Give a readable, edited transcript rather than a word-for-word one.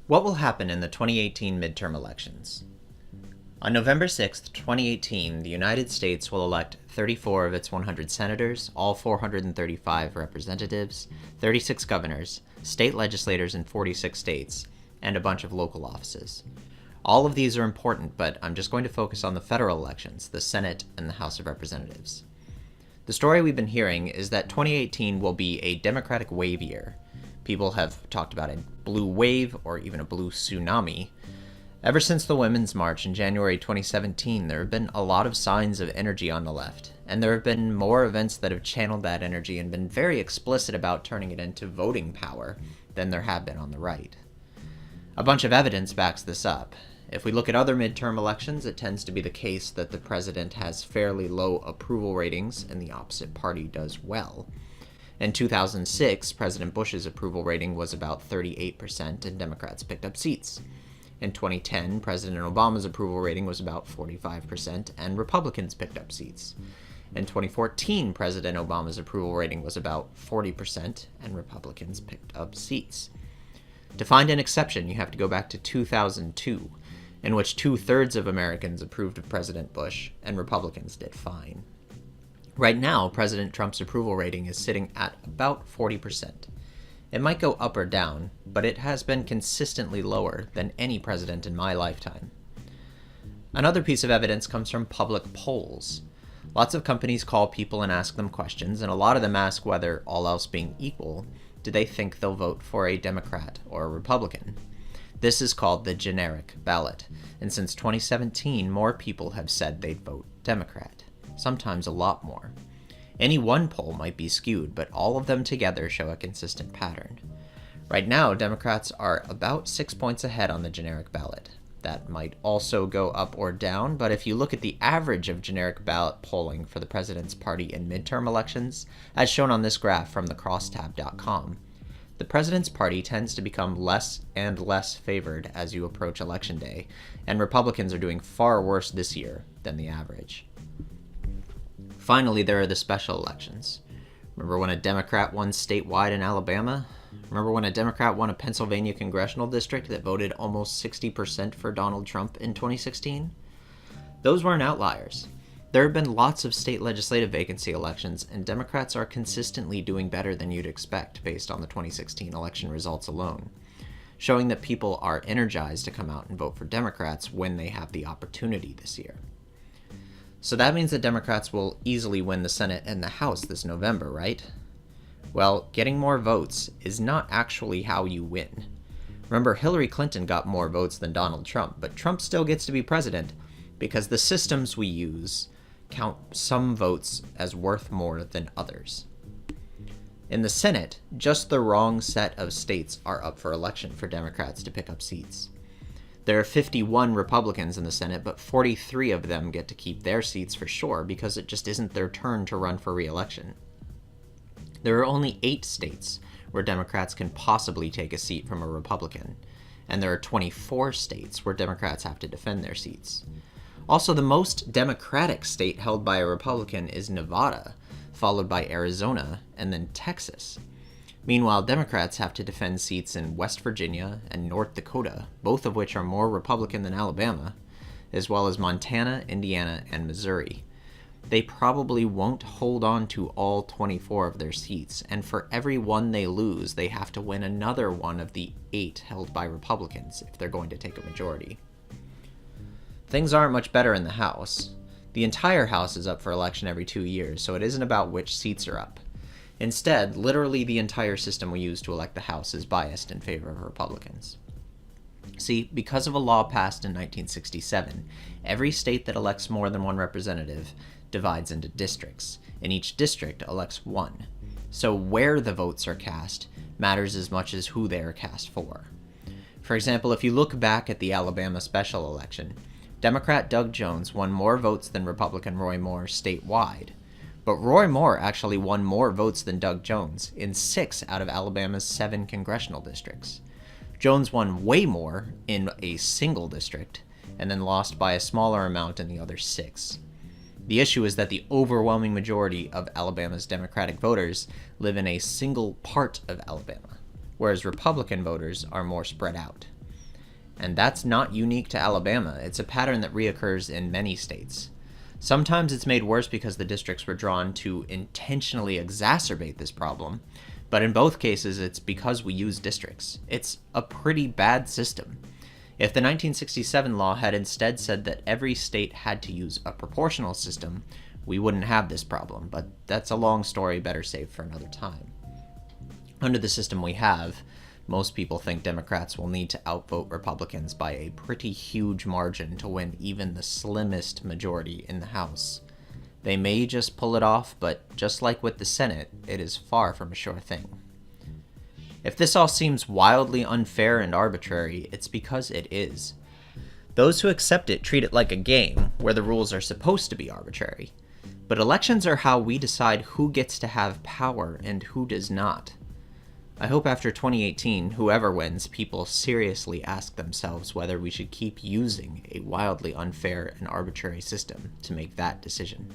What will happen in the 2018 midterm elections? On November 6, 2018, the United States will elect 34 of its 100 senators, all 435 representatives, 36 governors, state legislators in 46 states, and a bunch of local offices. All of these are important, but I'm just going to focus on the federal elections, the Senate and the House of Representatives. The story we've been hearing is that 2018 will be a Democratic wave year. People have talked about a blue wave or even a blue tsunami. Ever since the Women's March in January 2017, there have been a lot of signs of energy on the left, and there have been more events that have channeled that energy and been very explicit about turning it into voting power than there have been on the right. A bunch of evidence backs this up. If we look at other midterm elections, it tends to be the case that the president has fairly low approval ratings and the opposite party does well. In 2006, President Bush's approval rating was about 38% and Democrats picked up seats. In 2010, President Obama's approval rating was about 45% and Republicans picked up seats. In 2014, President Obama's approval rating was about 40% and Republicans picked up seats. To find an exception, you have to go back to 2002, in which 2/3 of Americans approved of President Bush and Republicans did fine. Right now, President Trump's approval rating is sitting at about 40%. It might go up or down, but it has been consistently lower than any president in my lifetime. Another piece of evidence comes from public polls. Lots of companies call people and ask them questions, and a lot of them ask whether, all else being equal, do they think they'll vote for a Democrat or a Republican. This is called the generic ballot, and since 2017, more people have said they'd vote Democrat, sometimes a lot more. Any one poll might be skewed, but all of them together show a consistent pattern. Right now, Democrats are about 6 points ahead on the generic ballot. That might also go up or down, but if you look at the average of generic ballot polling for the president's party in midterm elections, as shown on this graph from thecrosstab.com, the president's party tends to become less and less favored as you approach election day, and Republicans are doing far worse this year than the average. Finally, there are the special elections. Remember when a Democrat won statewide in Alabama? Remember when a Democrat won a Pennsylvania congressional district that voted almost 60% for Donald Trump in 2016? Those weren't outliers. There have been lots of state legislative vacancy elections, and Democrats are consistently doing better than you'd expect based on the 2016 election results alone, showing that people are energized to come out and vote for Democrats when they have the opportunity this year. So that means that Democrats will easily win the Senate and the House this November, right? Well, getting more votes is not actually how you win. Remember, Hillary Clinton got more votes than Donald Trump, but Trump still gets to be president because the systems we use count some votes as worth more than others. In the Senate, just the wrong set of states are up for election for Democrats to pick up seats. There are 51 Republicans in the Senate, but 43 of them get to keep their seats for sure because it just isn't their turn to run for re-election. There are only 8 states where Democrats can possibly take a seat from a Republican, and there are 24 states where Democrats have to defend their seats. Also, the most Democratic state held by a Republican is Nevada, followed by Arizona, and then Texas. Meanwhile, Democrats have to defend seats in West Virginia and North Dakota, both of which are more Republican than Alabama, as well as Montana, Indiana, and Missouri. They probably won't hold on to all 24 of their seats, and for every one they lose, they have to win another one of the 8 held by Republicans if they're going to take a majority. Things aren't much better in the House. The entire House is up for election every 2 years, so it isn't about which seats are up. Instead, literally the entire system we use to elect the House is biased in favor of Republicans. See, because of a law passed in 1967, every state that elects more than one representative divides into districts, and each district elects one. So where the votes are cast matters as much as who they are cast for. For example, if you look back at the Alabama special election, Democrat Doug Jones won more votes than Republican Roy Moore statewide, but Roy Moore actually won more votes than Doug Jones in 6 out of Alabama's 7 congressional districts. Jones won way more in a single district, and then lost by a smaller amount in the other 6. The issue is that the overwhelming majority of Alabama's Democratic voters live in a single part of Alabama, whereas Republican voters are more spread out. And that's not unique to Alabama. It's a pattern that reoccurs in many states. Sometimes it's made worse because the districts were drawn to intentionally exacerbate this problem, but in both cases it's because we use districts. It's a pretty bad system. If the 1967 law had instead said that every state had to use a proportional system, we wouldn't have this problem, but that's a long story better saved for another time. Under the system we have, most people think Democrats will need to outvote Republicans by a pretty huge margin to win even the slimmest majority in the House. They may just pull it off, but just like with the Senate, it is far from a sure thing. If this all seems wildly unfair and arbitrary, it's because it is. Those who accept it treat it like a game, where the rules are supposed to be arbitrary. But elections are how we decide who gets to have power and who does not. I hope after 2018, whoever wins, people seriously ask themselves whether we should keep using a wildly unfair and arbitrary system to make that decision.